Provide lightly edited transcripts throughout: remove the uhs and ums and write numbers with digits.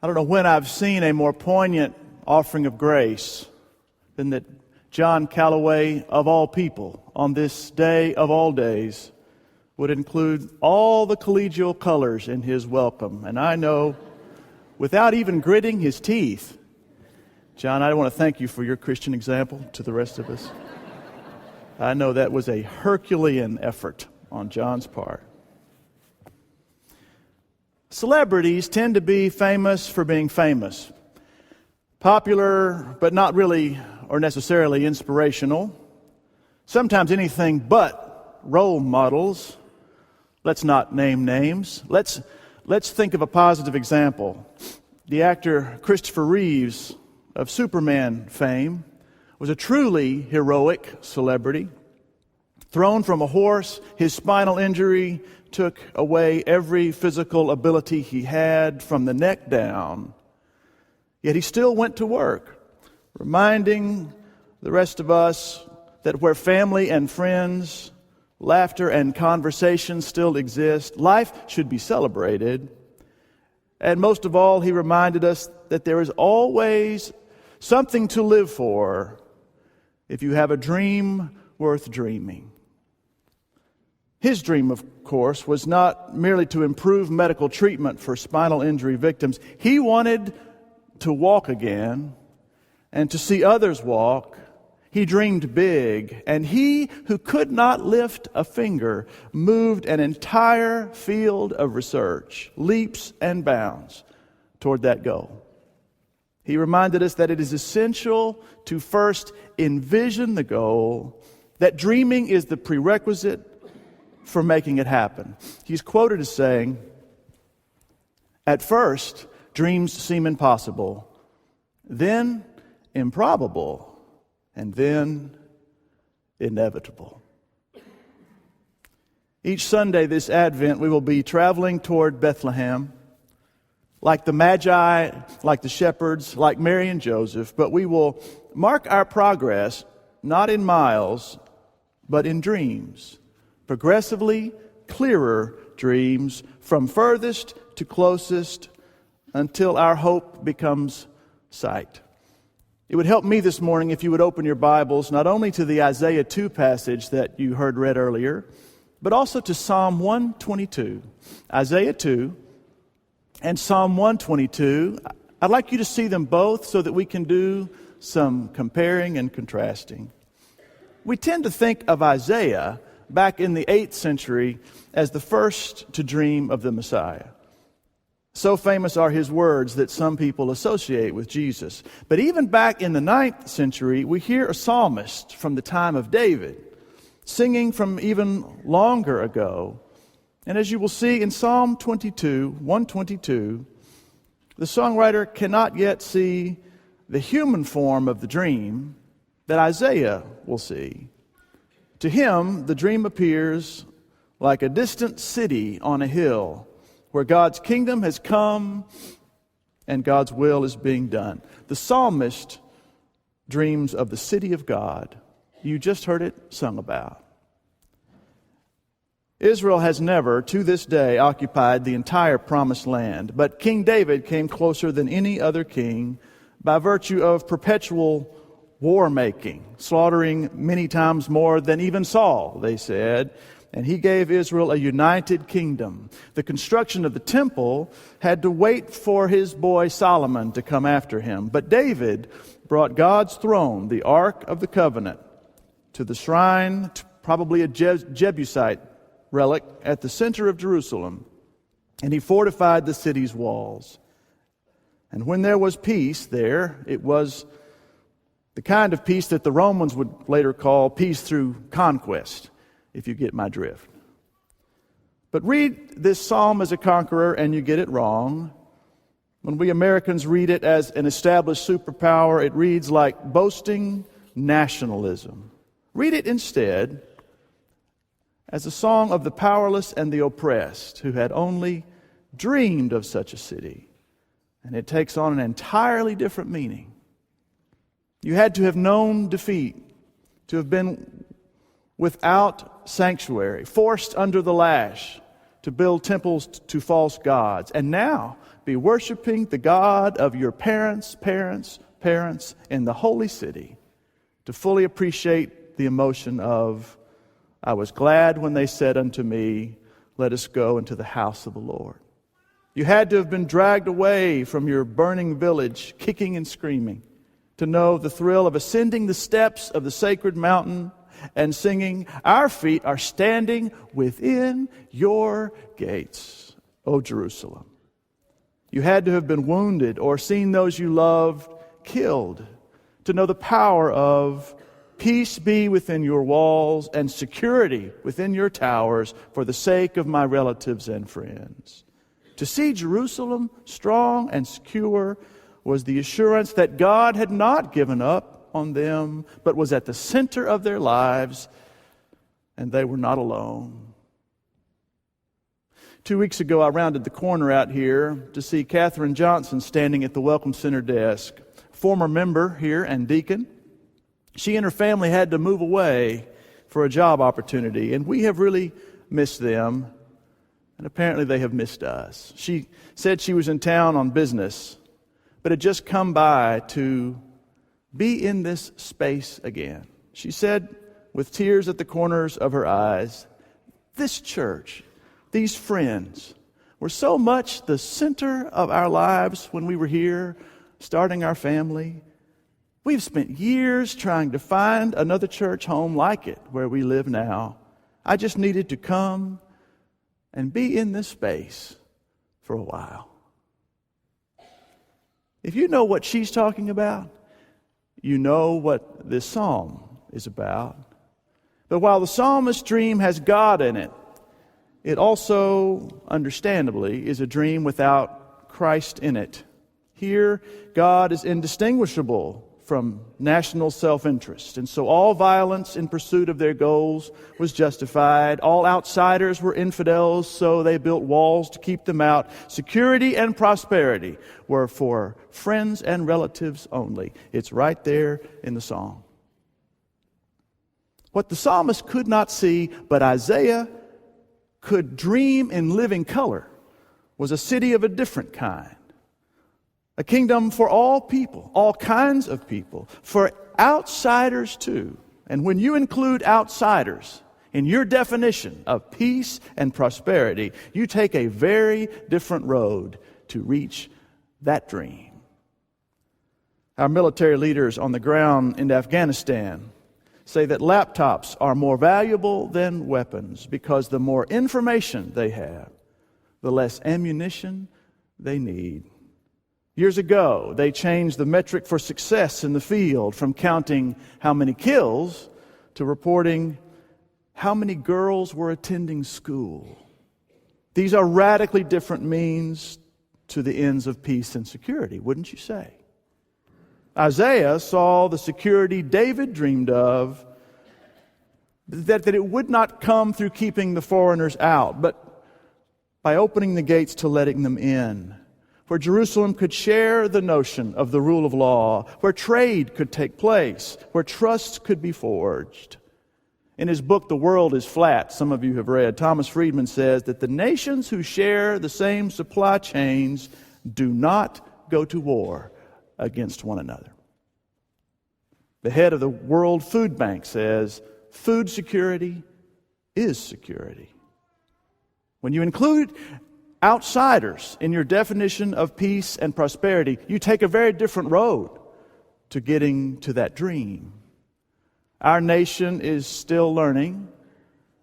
I don't know when I've seen a more poignant offering of grace than that John Calloway, of all people, on this day of all days, would include all the collegial colors in his welcome. And I know, without even gritting his teeth, John, I want to thank you for your Christian example to the rest of us. I know that was a Herculean effort on John's part. Celebrities tend to be famous for being famous. Popular, but not really or necessarily inspirational. Sometimes anything but role models. Let's not name names. Let's think of a positive example. The actor Christopher Reeves of Superman fame was a truly heroic celebrity. Thrown from a horse, his spinal injury took away every physical ability he had from the neck down. Yet he still went to work, reminding the rest of us that where family and friends, laughter and conversation still exist, life should be celebrated. And most of all, he reminded us that there is always something to live for if you have a dream worth dreaming. His dream, of course, was not merely to improve medical treatment for spinal injury victims. He wanted to walk again and to see others walk. He dreamed big, and he who could not lift a finger moved an entire field of research, leaps and bounds toward that goal. He reminded us that it is essential to first envision the goal, that dreaming is the prerequisite for making it happen. He's quoted as saying, "At first, dreams seem impossible, then improbable, and then inevitable." Each Sunday this Advent, we will be traveling toward Bethlehem, like the Magi, like the shepherds, like Mary and Joseph, but we will mark our progress not in miles, but in dreams. Progressively clearer dreams from furthest to closest until our hope becomes sight. It would help me this morning if you would open your Bibles not only to the Isaiah 2 passage that you heard read earlier, but also to Psalm 122. Isaiah 2 and Psalm 122. I'd like you to see them both so that we can do some comparing and contrasting. We tend to think of Isaiah back in the 8th century as the first to dream of the Messiah. So famous are his words that some people associate with Jesus. But even back in the 9th century, we hear a psalmist from the time of David singing from even longer ago. And as you will see in Psalm 122, the songwriter cannot yet see the human form of the dream that Isaiah will see. To him, the dream appears like a distant city on a hill where God's kingdom has come and God's will is being done. The psalmist dreams of the city of God. You just heard it sung about. Israel has never, to this day, occupied the entire promised land, but King David came closer than any other king by virtue of perpetual war-making, slaughtering many times more than even Saul, they said. And he gave Israel a united kingdom. The construction of the temple had to wait for his boy Solomon to come after him. But David brought God's throne, the Ark of the Covenant, to the shrine, probably a Jebusite relic, at the center of Jerusalem. And he fortified the city's walls. And when there was peace there, it was the kind of peace that the Romans would later call peace through conquest, if you get my drift. But read this psalm as a conqueror and you get it wrong. When we Americans read it as an established superpower, it reads like boasting nationalism. Read it instead as a song of the powerless and the oppressed who had only dreamed of such a city. And it takes on an entirely different meaning. You had to have known defeat, to have been without sanctuary, forced under the lash, to build temples to false gods, and now be worshiping the God of your parents' in the holy city, to fully appreciate the emotion of, I was glad when they said unto me, let us go into the house of the Lord. You had to have been dragged away from your burning village, kicking and screaming, to know the thrill of ascending the steps of the sacred mountain and singing, our feet are standing within your gates, O Jerusalem. You had to have been wounded or seen those you loved killed to know the power of peace be within your walls and security within your towers for the sake of my relatives and friends. To see Jerusalem strong and secure was the assurance that God had not given up on them, but was at the center of their lives, and they were not alone. 2 weeks ago, I rounded the corner out here to see Katherine Johnson standing at the Welcome Center desk, former member here and deacon. She and her family had to move away for a job opportunity, and we have really missed them, and apparently they have missed us. She said she was in town on business, but had just come by to be in this space again. She said, with tears at the corners of her eyes, this church, these friends, were so much the center of our lives when we were here, starting our family. We've spent years trying to find another church home like it where we live now. I just needed to come and be in this space for a while. If you know what she's talking about, you know what this psalm is about. But while the psalmist's dream has God in it, it also, understandably, is a dream without Christ in it. Here, God is indistinguishable from national self-interest, and so all violence in pursuit of their goals was justified. All outsiders were infidels, so they built walls to keep them out. Security and prosperity were for friends and relatives only. It's right there in the song. What the psalmist could not see, but Isaiah could dream in living color, was a city of a different kind. A kingdom for all people, all kinds of people, for outsiders too. And when you include outsiders in your definition of peace and prosperity, you take a very different road to reach that dream. Our military leaders on the ground in Afghanistan say that laptops are more valuable than weapons because the more information they have, the less ammunition they need. Years ago, they changed the metric for success in the field from counting how many kills to reporting how many girls were attending school. These are radically different means to the ends of peace and security, wouldn't you say? Isaiah saw the security David dreamed of, that it would not come through keeping the foreigners out, but by opening the gates to letting them in, where Jerusalem could share the notion of the rule of law, where trade could take place, where trust could be forged. In his book, The World is Flat, some of you have read, Thomas Friedman says that the nations who share the same supply chains do not go to war against one another. The head of the World Food Bank says, food security is security. When you include outsiders in your definition of peace and prosperity, you take a very different road to getting to that dream. Our nation is still learning,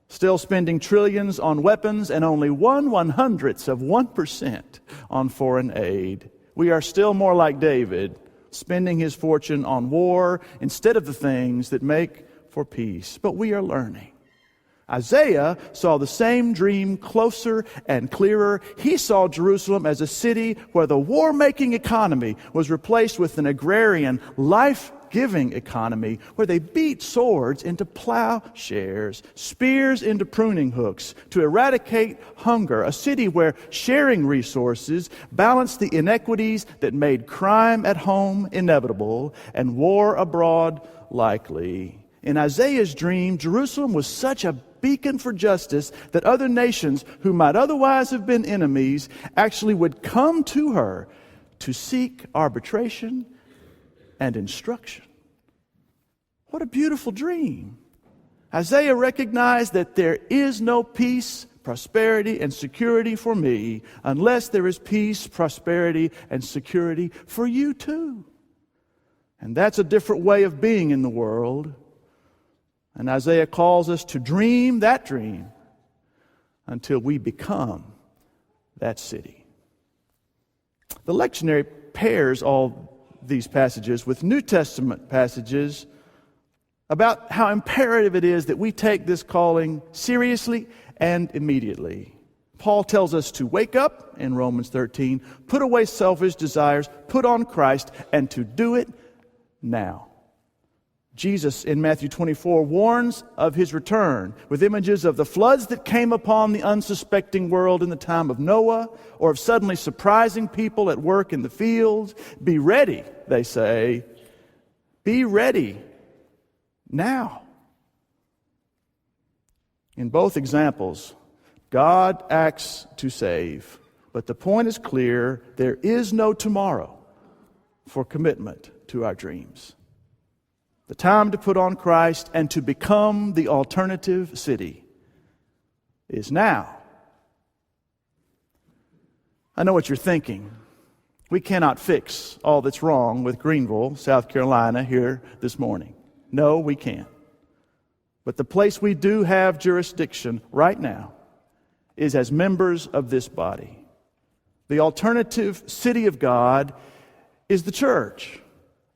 still spending trillions on weapons and only 1/100th% on foreign aid. We are still more like David, spending his fortune on war instead of the things that make for peace. But we are learning. Isaiah saw the same dream closer and clearer. He saw Jerusalem as a city where the war-making economy was replaced with an agrarian, life-giving economy where they beat swords into plowshares, spears into pruning hooks to eradicate hunger, a city where sharing resources balanced the inequities that made crime at home inevitable and war abroad likely. In Isaiah's dream, Jerusalem was such a beacon for justice, that other nations who might otherwise have been enemies actually would come to her to seek arbitration and instruction. What a beautiful dream. Isaiah recognized that there is no peace, prosperity, and security for me unless there is peace, prosperity, and security for you too. And that's a different way of being in the world. And Isaiah calls us to dream that dream until we become that city. The lectionary pairs all these passages with New Testament passages about how imperative it is that we take this calling seriously and immediately. Paul tells us to wake up in Romans 13, put away selfish desires, put on Christ, and to do it now. Jesus in Matthew 24 warns of his return with images of the floods that came upon the unsuspecting world in the time of Noah, or of suddenly surprising people at work in the fields. Be ready, they say. Be ready now. In both examples, God acts to save, but the point is clear: there is no tomorrow for commitment to our dreams. The time to put on Christ and to become the alternative city is now. I know what you're thinking. We cannot fix all that's wrong with Greenville, South Carolina, here this morning. No, we can't. But the place we do have jurisdiction right now is as members of this body. The alternative city of God is the church.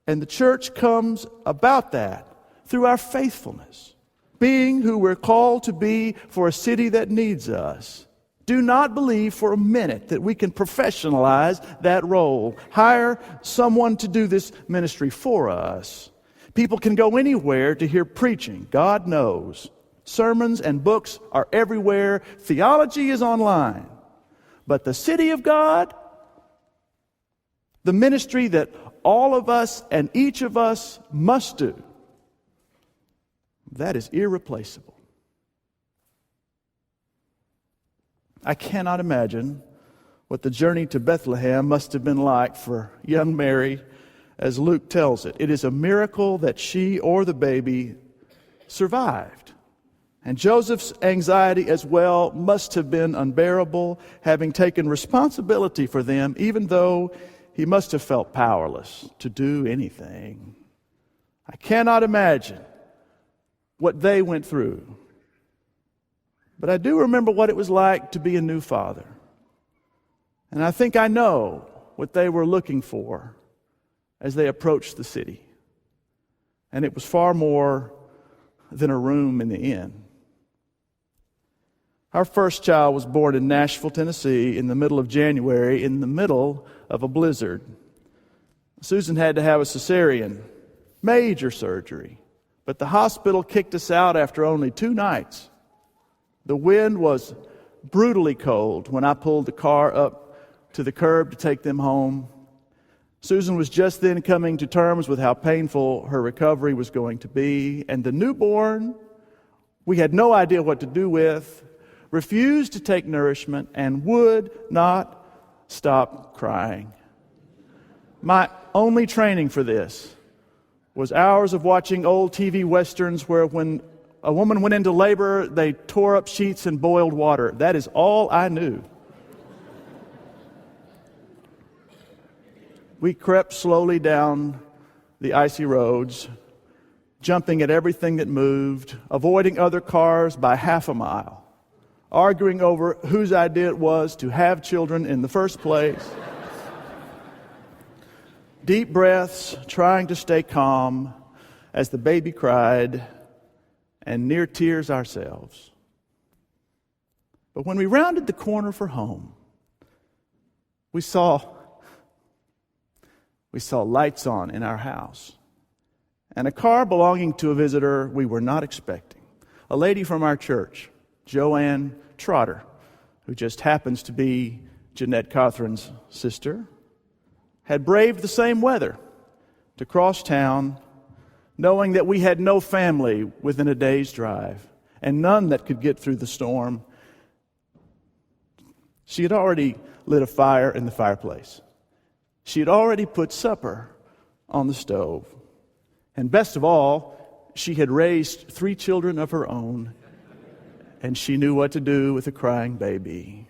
And the church comes about that through our faithfulness, being who we're called to be for a city that needs us. Do not believe for a minute that we can professionalize that role, hire someone to do this ministry for us. People can go anywhere to hear preaching. God knows. Sermons and books are everywhere. Theology is online. But the city of God, the ministry that all of us and each of us must do, that is irreplaceable. I cannot imagine what the journey to Bethlehem must have been like for young Mary, as Luke tells it. It is a miracle that she or the baby survived. And Joseph's anxiety as well must have been unbearable, having taken responsibility for them, even though he must have felt powerless to do anything. I cannot imagine what they went through. But I do remember what it was like to be a new father. And I think I know what they were looking for as they approached the city. And it was far more than a room in the inn. Our first child was born in Nashville, Tennessee, in the middle of January, in the middle of a blizzard. Susan had to have a cesarean, major surgery, but the hospital kicked us out after only 2 nights. The wind was brutally cold when I pulled the car up to the curb to take them home. Susan was just then coming to terms with how painful her recovery was going to be, and the newborn, we had no idea what to do with, refused to take nourishment and would not stop crying. My only training for this was hours of watching old TV westerns where when a woman went into labor, they tore up sheets and boiled water. That is all I knew. We crept slowly down the icy roads, jumping at everything that moved, avoiding other cars by half a mile, arguing over whose idea it was to have children in the first place. Deep breaths, trying to stay calm as the baby cried, and near tears ourselves. But when we rounded the corner for home, we saw lights on in our house and a car belonging to a visitor we were not expecting, a lady from our church, Joanne Trotter, who just happens to be Jeanette Cothran's sister, had braved the same weather to cross town, knowing that we had no family within a day's drive, and none that could get through the storm. She had already lit a fire in the fireplace. She had already put supper on the stove. And best of all, she had raised 3 children of her own, and she knew what to do with a crying baby.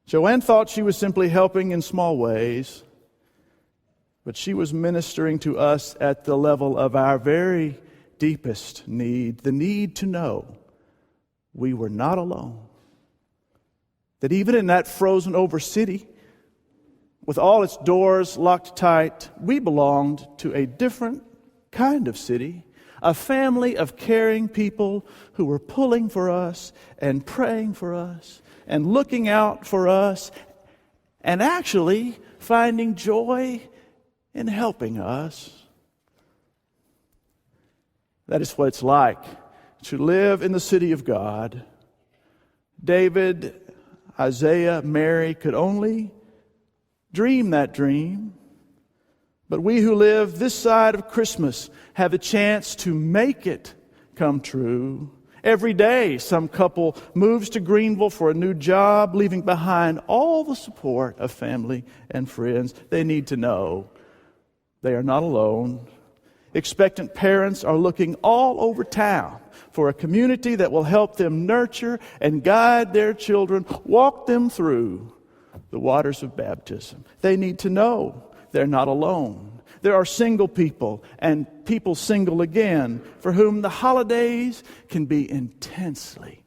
Joanne thought she was simply helping in small ways, but she was ministering to us at the level of our very deepest need, the need to know we were not alone. That even in that frozen over city, with all its doors locked tight, we belonged to a different kind of city, a family of caring people who were pulling for us and praying for us and looking out for us and actually finding joy in helping us. That is what it's like to live in the city of God. David, Isaiah, Mary could only dream that dream. But we who live this side of Christmas have a chance to make it come true. Every day, some couple moves to Greenville for a new job, leaving behind all the support of family and friends. They need to know they are not alone. Expectant parents are looking all over town for a community that will help them nurture and guide their children, walk them through the waters of baptism. They need to know they're not alone. There are single people and people single again for whom the holidays can be intensely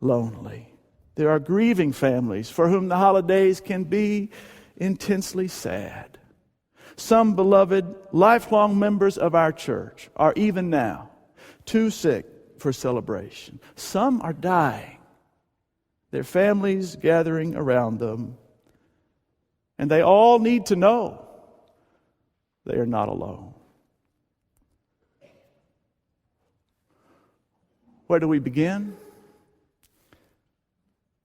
lonely. There are grieving families for whom the holidays can be intensely sad. Some beloved, lifelong members of our church are even now too sick for celebration. Some are dying, their families gathering around them, and they all need to know they are not alone. Where do we begin?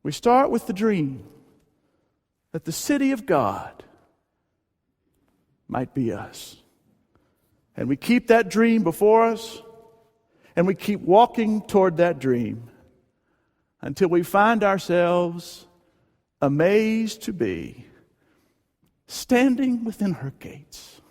We start with the dream that the city of God might be us. And we keep that dream before us, and we keep walking toward that dream until we find ourselves amazed to be standing within her gates,